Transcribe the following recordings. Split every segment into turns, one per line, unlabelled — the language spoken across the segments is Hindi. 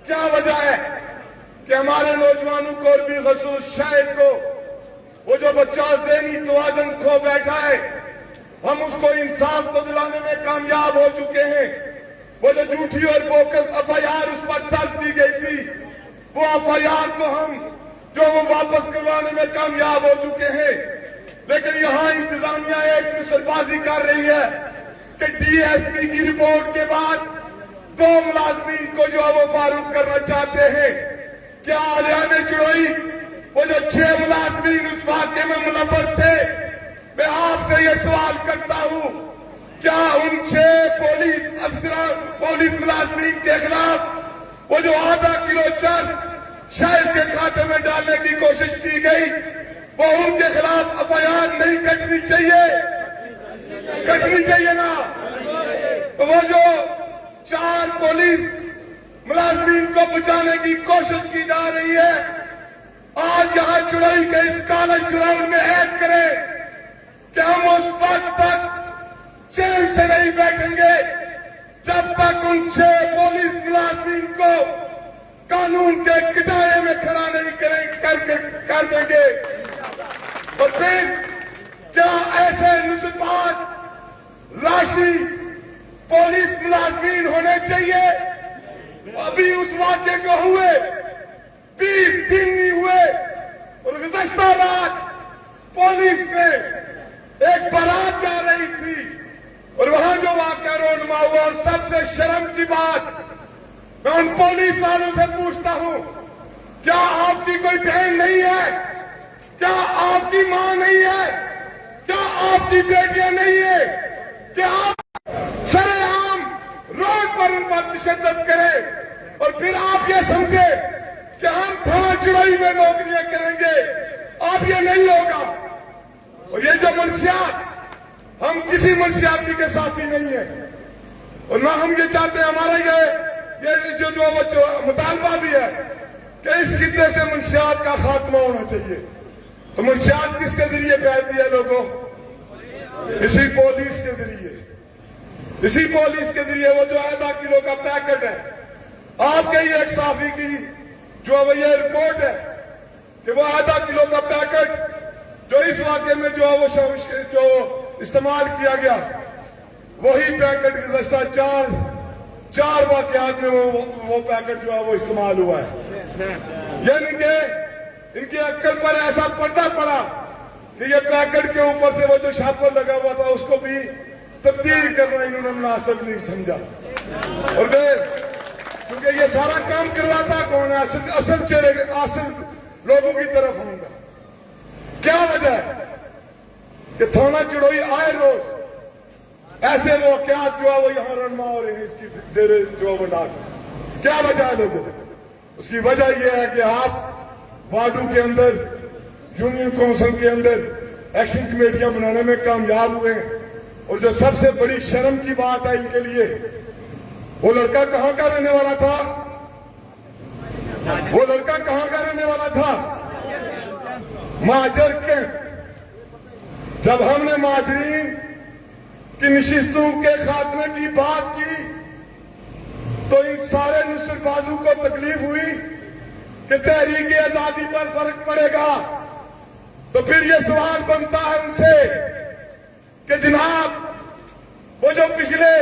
क्या वजह है कि हमारे नौजवानों को और भी खसूस शायद को वो जो बच्चा ज़हनी तवाज़ुन खो बैठा है, हम उसको इंसाफ को दिलाने में कामयाब हो चुके हैं। वो जो झूठी और बोकस एफआईआर उस पर दर्ज की गई थी, वो एफआईआर को हम जो वो वापस करवाने में कामयाब हो चुके हैं। लेकिन यहाँ इंतजामिया एक नुसरबाजी कर रही है कि डीएसपी की रिपोर्ट के बाद 2 मुलाजमीन को जो है वो फारूक करना चाहते हैं। क्या हरियाणा चुड़ोई वो जो 6 मुलाजमीन उस वाक़े में मुलव्वस थे, मैं आपसे ये सवाल करता हूँ, क्या उन 6 पुलिस अफसरान पुलिस मुलाजमीन के खिलाफ वो जो आधा किलो चर्च शहर के खाते में डालने की कोशिश की गई, वो उनके खिलाफ एफआईआर नहीं कटनी चाहिए ना? तो वो जो 4 पुलिस मुलाजमीन को बचाने की कोशिश की जा रही है, आज यहाँ चुड़ैल के इस कॉलेज ग्राउंड में ऐड करें कि हम उस वक्त तक चैन से नहीं बैठेंगे जब तक उन 6 पुलिस मुलाजमीन को कानून के किनारे में खड़ा नहीं कर देंगे। और फिर क्या ऐसे नुसरबाज राशि पुलिस मुलाजमीन होने चाहिए? अभी उस वाक्य को हुए 20 दिन नहीं हुए और गुज़श्ता रात पुलिस ने एक बारात जा रही थी और वहां जो वाक्य रोनमा हुआ, और सबसे शर्म की बात, मैं उन पुलिस वालों से पूछता हूं, क्या आपकी कोई बहन नहीं है? क्या आपकी मां नहीं है? क्या आपकी बेटियां नहीं है? क्या आप सरेआम रोड पर उन पर तशद्दुद करें और फिर आप ये समझे कि हम थाना चुड़ैल में नौकरियां करेंगे? अब ये नहीं होगा। और ये जो मंशियात, हम किसी मंशियाती के साथी नहीं है और ना हम ये चाहते हैं। हमारा ये जो मुतालबा भी है कि इस खित्ते से मंशियात का खात्मा होना चाहिए। तो मंशियात किसके जरिए फैलती है लोगों? इसी पुलिस के जरिए। इसी पुलिस के जरिए वो जो आधा किलो का पैकेट है, आपके ही एक साथी की जो ये रिपोर्ट है कि वो आधा किलो का पैकेट जो इस वाक़े में जो इस्तेमाल किया गया, वही पैकेट गुज़श्ता 4 वाक़यात में वो पैकेट जो है वो इस्तेमाल हुआ है। यानी कि इनकी अक्ल पर ऐसा पर्दा पड़ा कि ये पैकेट के ऊपर से वो जो छापर लगा हुआ था उसको भी तब्दील करना इन्होंने मुनासिब नहीं समझा। और क्योंकि ये सारा काम करवाता कौन है? असल चेहरे असल लोगों की तरफ आऊंगा। क्या वजह है कि थाना चुड़ैल आए रोज ऐसे वाक़यात जो है वो यहाँ रमा हो रहे हैं इसकी जेरे जो वो डाक? क्या वजह है लोगों? उसकी वजह यह है कि आप वार्डों के अंदर, यूनियन काउंसिल के अंदर एक्शन कमेटियां बनाने में कामयाब हुए हैं। और जो सबसे बड़ी शर्म की बात है इनके लिए, वो लड़का कहां का रहने वाला था? वो लड़का कहां का रहने वाला था? महाजर के। जब हमने महाजरीन की नशिस्तों के खात्मे की बात की तो इन सारे नुसरबाजों को तकलीफ हुई कि तहरीक आजादी पर फर्क पड़ेगा। तो फिर ये सवाल बनता है उनसे कि जनाब, वो जो पिछले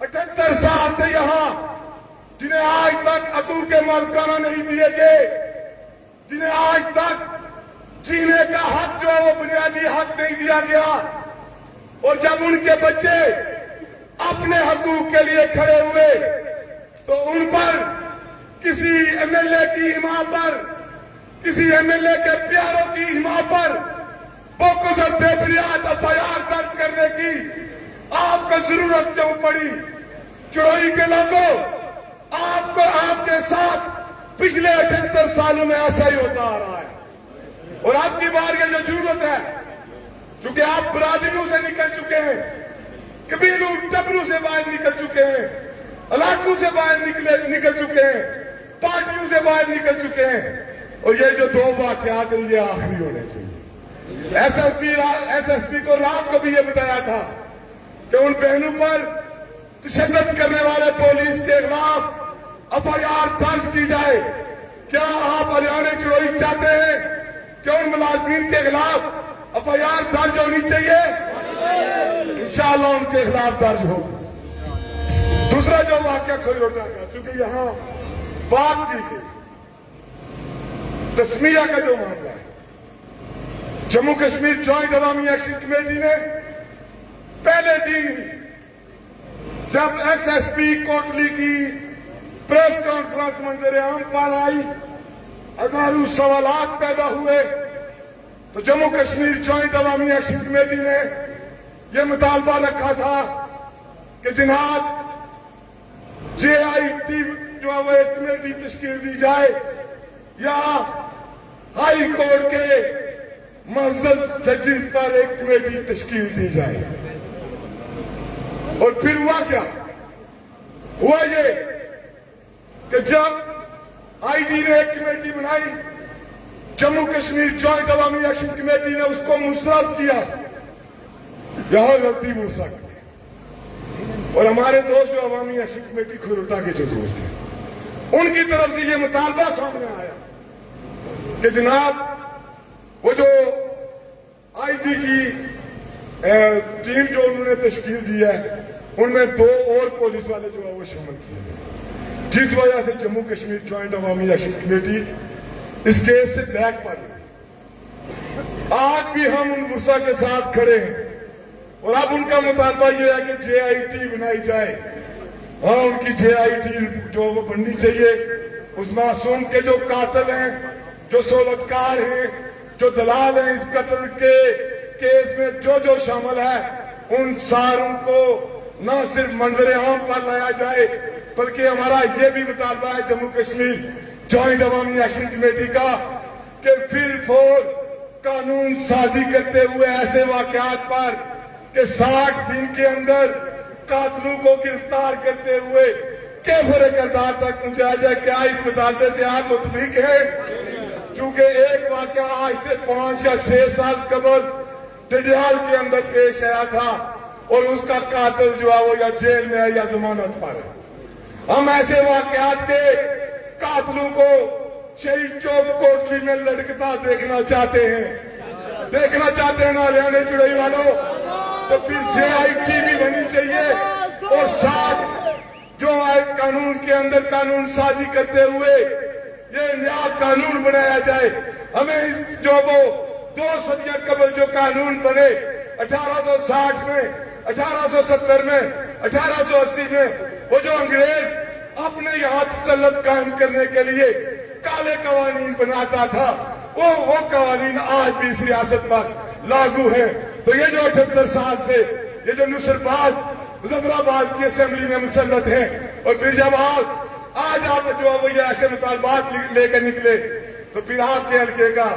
78 साल से यहां जिन्हें आज तक हकूक के मालिकाना नहीं दिए गए, जिन्हें आज तक जीने का हक जो है वो बुनियादी हक नहीं दिया गया, और जब उनके बच्चे अपने हकूक के लिए खड़े हुए तो उन पर किसी एमएलए की हिमा पर, किसी एमएलए के प्यारों की हिमा पर बोकस और बेबुनियाद एफआईआर दर्ज करने की आपको जरूरत क्यों पड़ी? चुड़ैल के लोगों, आपको आपके साथ पिछले 78 सालों में ऐसा ही होता आ रहा है। और आपकी बार की जो जरूरत है, क्योंकि आप बरादरियों से निकल चुके हैं, कबीलों टबरों से बाहर निकल चुके हैं, इलाकों से बाहर निकल चुके हैं, पार्टियों से बाहर निकल चुके हैं। और ये जो 2 वाक़यात ये आखिरी होने चाहिए। एसएसपी को रात को भी ये बताया था कि उन बहनों पर तशद्दुद करने वाले पुलिस के खिलाफ FIR दर्ज की जाए। क्या आप हरियाणा चुड़ोई चाहते हैं कि उन मुलाजमीन के खिलाफ FIR दर्ज होनी चाहिए? इंशाअल्लाह उनके खिलाफ दर्ज होगी। दूसरा जो वाकया खरोटा का, क्योंकि यहां बात की गई तस्मीया का जो मामला है, जम्मू कश्मीर जॉइंट अवामी एक्शन कमेटी ने पहले दिन ही जब SSP कोटली की प्रेस कॉन्फ्रेंस मंजर आम पर आई, अगर उस सवालात पैदा हुए तो जम्मू कश्मीर जॉइंट अवामी एक्शन कमेटी ने यह मुतालबा रखा था कि जनाब JIT जो है वो एक कमेटी तश्कील दी जाए या हाई कोर्ट के मज़्ज़द जजेस पर एक कमेटी तश्कील दी जाए। और फिर हुआ क्या? हुआ ये कि जब IG ने एक कमेटी बनाई, जम्मू कश्मीर जॉइंट अवामी एक्शन कमेटी ने उसको मुस्तरद किया। यहां गलती हो सकती है। और हमारे दोस्त जो अवामी एक्शन कमेटी खरोटा के जो दोस्त हैं, उनकी तरफ से ये मुतालबा सामने आया कि जनाब वो जो IG की टीम जो उन्होंने तश्कील दी है, उनमें 2 और पुलिस वाले जो है वो शामिल किए गए, जिस वजह से जम्मू कश्मीर जॉइंट अवामी एक्शन कमेटी इस केस से बैक पा गई। आज भी हम उन गुस्सा के साथ खड़े हैं और अब उनका मुतालबा यह है कि JIT बनाई जाए। हाँ, उनकी JIT जो वो बननी चाहिए। उस मासूम के जो कातिल हैं, जो सोलतकार हैं, जो दलाल हैं इस कत्ल के केस में जो शामिल है, उन सारों को न सिर्फ मंजर आम पर लाया जाए, बल्कि हमारा यह भी मुतालबा है जम्मू कश्मीर जॉइंट अवामी एक्शन कमेटी का कि फिर फोर कानून साजी करते हुए ऐसे वाकयात पर कि 60 दिन के अंदर कातिलों को गिरफ्तार करते हुए कैफरे किरदार तक पहुंचाया जाए। क्या इस मुतालबे से आप मुतफिक हैं? चूंकि एक वाकया आज से 5 या 6 साल कबल डडियाल के अंदर पेश आया था और उसका कातिल जो है वो या जेल में है या जमानत पर है। हम ऐसे वाकयात के कातिलों को शहीद चौक कोटली में लटकता देखना चाहते हैं ना हरियाणा चुड़ई वालों? तो फिर JIT भी बनी चाहिए और साथ जो है कानून के अंदर कानून साजी करते हुए ये नया कानून बनाया जाए। हमें इस जो वो 2 सदियां कबल जो कानून बने 1860 में, 1870 में, 1880 में, वो जो अंग्रेज अपने यहाँ तसल्लुत कायम करने के लिए काले कवानीन बनाता था, वो कवानीन आज भी इस रियासत पर लागू है। तो ये जो 78 साल से ये जो नुसरबाज मुजफ्फराबाद की असेंबली में मुसल्लत है और फिर जब आज आप जो वो ये ऐसे मुतालबात लेकर निकले, तो फिर आपके हल्के का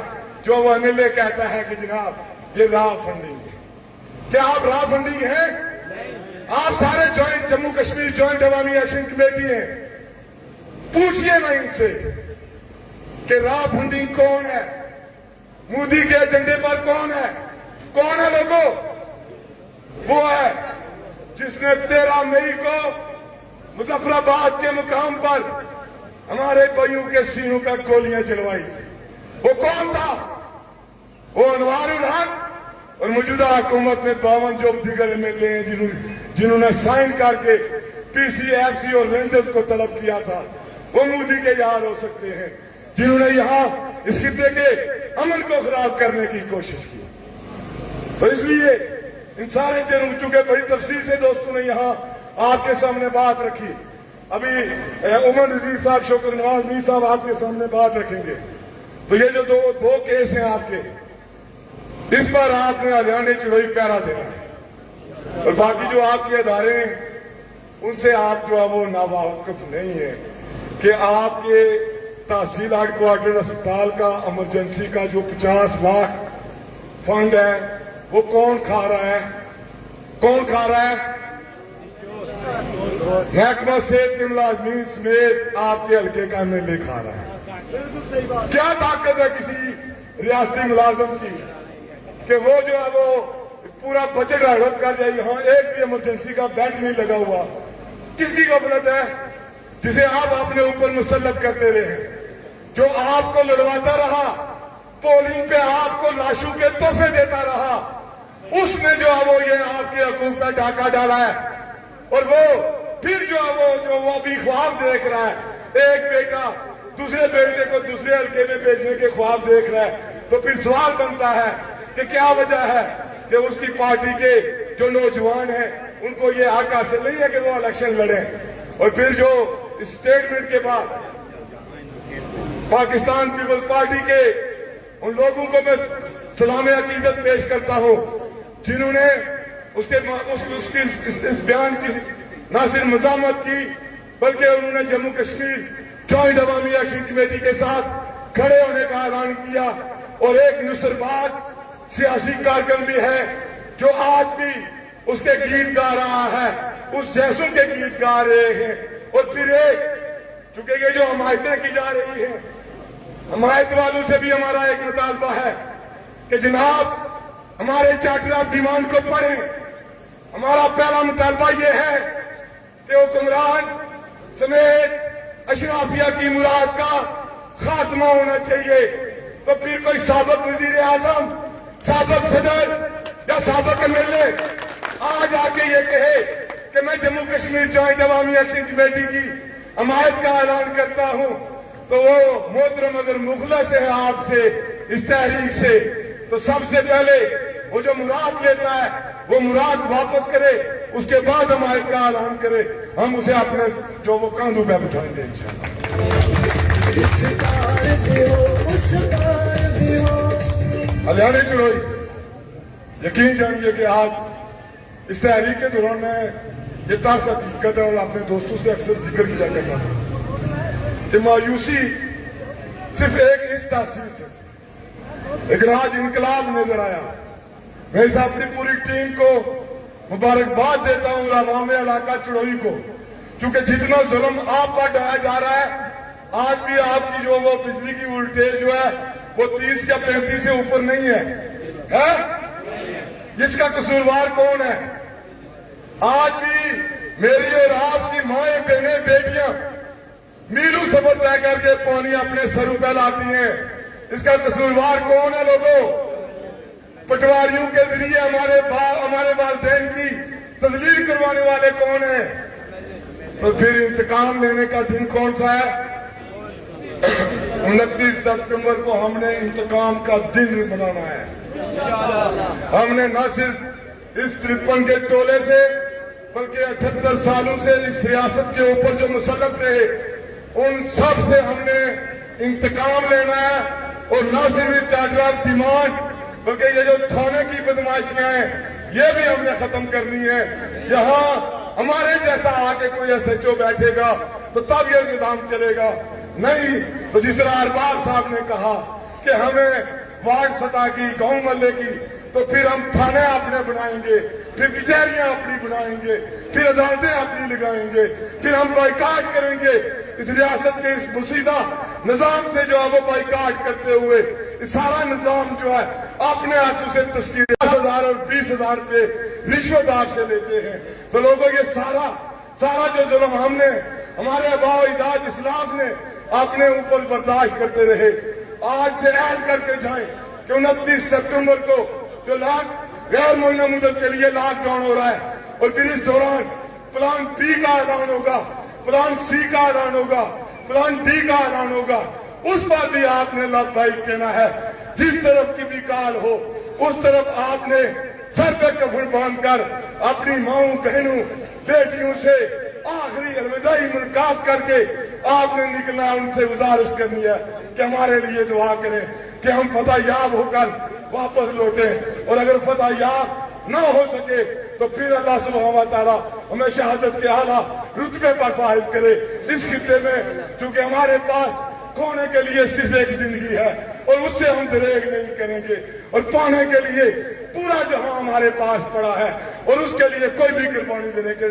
जो वो MLA कहता है कि जनाब ये रॉ फंडिंग है। क्या आप रॉ फंडिंग है? आप सारे जॉइंट जम्मू कश्मीर जॉइंट अवामी एक्शन कमेटी हैं, पूछिए ना इनसे कि रॉ फंडिंग कौन है, मोदी के एजेंडे पर कौन है? कौन है लोगों? वो है जिसने 13 मई को मुजफ्फराबाद के मुकाम पर हमारे भाइयों के सीनों पर गोलियां चलवाई थी। वो कौन था? वो अनवारुल हक और मौजूदा हुकूमत में 52 जो दिगर MLA हैं जिन्होंने साइन करके PCFC और रेंजर्स को तलब किया था, वो मोदी के यार हो सकते हैं जिन्होंने यहाँ इस खिते के अमन को खराब करने की कोशिश की। तो इसलिए इन सारे चुके बड़ी तफसील से दोस्तों ने यहाँ आपके सामने बात रखी। अभी उमर नजीर साहब, शौकत नवाज मीर साहब आपके सामने बात रखेंगे। तो ये जो दो केस हैं आपके, इस पर आपने हरियाणा चुड़ई पहरा देना है और बाकी जो आपके अदारे हैं उनसे आप जो है वो नावाकिफ नहीं है कि आपके तहसील हेडक्वार्टर अस्पताल का इमरजेंसी का जो 50 लाख फंड है वो कौन खा रहा है? कौन खा रहा है? महकमा सेहत के मुलाजमीन समेत आपके हल्के का MLA खा रहा है। क्या ताकत है किसी रियासती मुलाजम की कि वो जो है वो पूरा बजट हड़प कर जाए? यहाँ एक भी इमरजेंसी का बेड नहीं लगा हुआ। किसकी गफलत है? जिसे आप अपने ऊपर मुसल्लत करते रहे, जो आपको लड़वाता रहा, पोलिंग पे आपको लाशों के तोहफे देता रहा, उसने जो है वो ये आपके हकूक पे डाका डाला है। और वो फिर जो है वो अभी ख्वाब देख रहा है, एक बेटा दूसरे बेटे को दूसरे हल्के में भेजने के ख्वाब देख रहा है। तो फिर सवाल बनता है कि क्या वजह है कि उसकी पार्टी के जो नौजवान हैं उनको ये हक हासिल नहीं है कि वो इलेक्शन लड़े। और फिर जो स्टेटमेंट के बाद पाकिस्तान पीपल्स पार्टी के उन लोगों को मैं सलाम अकीदत पेश करता हूं जिन्होंने उसकी इस बयान की न सिर्फ मजामत की बल्कि उन्होंने जम्मू कश्मीर जॉइंट अवामी एक्शन कमेटी के साथ खड़े होने का ऐलान किया। और एक नुसरबाज सियासी कारकुन भी है जो आज भी उसके गीत गा रहा है, उस जैसों के गीत गा रहे हैं। और फिर एक चूंकि ये जो हमायतें की जा रही हैं, हमायत वालों से भी हमारा एक मुतालबा है कि जनाब हमारे चार्टर ऑफ डिमांड को पढ़ें। हमारा पहला मुतालबा ये है कि हुक्मरान समेत अशराफिया की मुराद का खात्मा होना चाहिए। तो फिर कोई साबिक वजीर आजम, साबिक सदर या साबिक एमएलए आज आके ये कहे कि मैं जम्मू कश्मीर जॉइंट अवामी एक्शन कमेटी की हमायत का ऐलान करता हूं, तो वो मोहतरम अगर मुखलस है आपसे इस तहरीक से, तो सबसे पहले वो जो मुराद लेता है वो मुराद वापस करे, उसके बाद हमायत का ऐलान करे, हम उसे अपने जो वो कंधों पे बिठाएंगे इंशाअल्लाह। हरियाणा चुनावी यकीन जानिए कि आज इस तहरीक के दौरान मैं ये ताक हकीकत है और अपने दोस्तों से अक्सर जिक्र किया करता था कि मायूसी सिर्फ एक इस तासीर से, लेकिन आज इनकलाब नजर आया। मैं इस अपनी पूरी टीम को मुबारकबाद देता हूँ, अवाम इलाका चुड़ोई को, क्योंकि जितना जुल्म आप पर ढाया जा रहा है, आज भी आपकी जो वो बिजली की वोल्टेज जो है वो 30 या 35 से ऊपर नहीं है? जिसका कसूरवार कौन है? आज भी मेरी और आपकी माएं, बहनें, बेटियां मीलों सफर तय करके पानी अपने सरों पर लाती हैं। इसका कसूरवार कौन है? लोगों, पटवारियों के जरिए हमारे वालिदैन की तजलील करवाने वाले कौन है? तो फिर इंतकाम लेने का दिन कौन सा है? 29 सितंबर को हमने इंतकाम का दिन मनाना है। हमने न सिर्फ इस 53 के टोले से बल्कि 78 सालों से इस रियासत के ऊपर जो मुसल्लत रहे उन सब से हमने इंतकाम लेना है। और न सिर्फ इस चार्टर ऑफ डिमांड बल्कि ये जो थाने की बदमाशियां हैं ये भी हमने खत्म करनी है। यहाँ हमारे जैसा आके कोई एसएचओ बैठेगा तो तब ये निजाम चलेगा, नहीं तो जिस तरह अरबाब साहब ने कहा कि हमें वार्ड सतह की, गांव मोहल्ले की, तो फिर हम थाने अपने बनाएंगे, फिर कचहरियां अपनी बनाएंगे, फिर अदालतें अपनी लगाएंगे, फिर हम बाइकाट करेंगे। इस रियासत के इस मुसीदा निजाम से जो है वो बाइकाट करते हुए इस सारा निजाम जो है अपने हाथों से तस्कीर 10,000 और 20,000 रुपए रिश्वत आपसे लेते हैं। तो लोगों ये सारा जो जुल्म हमने, हमारे आबा इजाद इस्लाफ ने अपने ऊपर बर्दाश्त करते रहे, आज से ऐड करके जाए कि 29 सितंबर को जो गैर मुअय्यन मुद्दत के लिए लॉकडाउन हो रहा है और फिर इस दौरान प्लान बी का ऐलान होगा, प्लान सी का ऐलान होगा, प्लान डी का ऐलान होगा, उस पर भी आपने लाभदायक कहना है। जिस तरफ की भी काल हो उस तरफ आपने सर पे कफन बांधकर अपनी माओं, बहनों, बेटियों से आखिरी अलविदाई मुलाकात करके आपने निकलना, उनसे गुजारिश करनी है कि हमारे लिए दुआ करें कि हम फतह याब होकर वापस लौटे। और अगर फतह याब न हो सके तो फिर अल्लाह सुब्हानहू व तआला हमें शहादत के आला रुतबे पर फाइज करे इस खित्ते में, क्योंकि हमारे पास खोने के लिए सिर्फ एक जिंदगी है और उससे हम दरेग नहीं करेंगे। और पाने के लिए पूरा जहां हमारे पास पड़ा है और उसके लिए कोई भी कुर्बानी देने के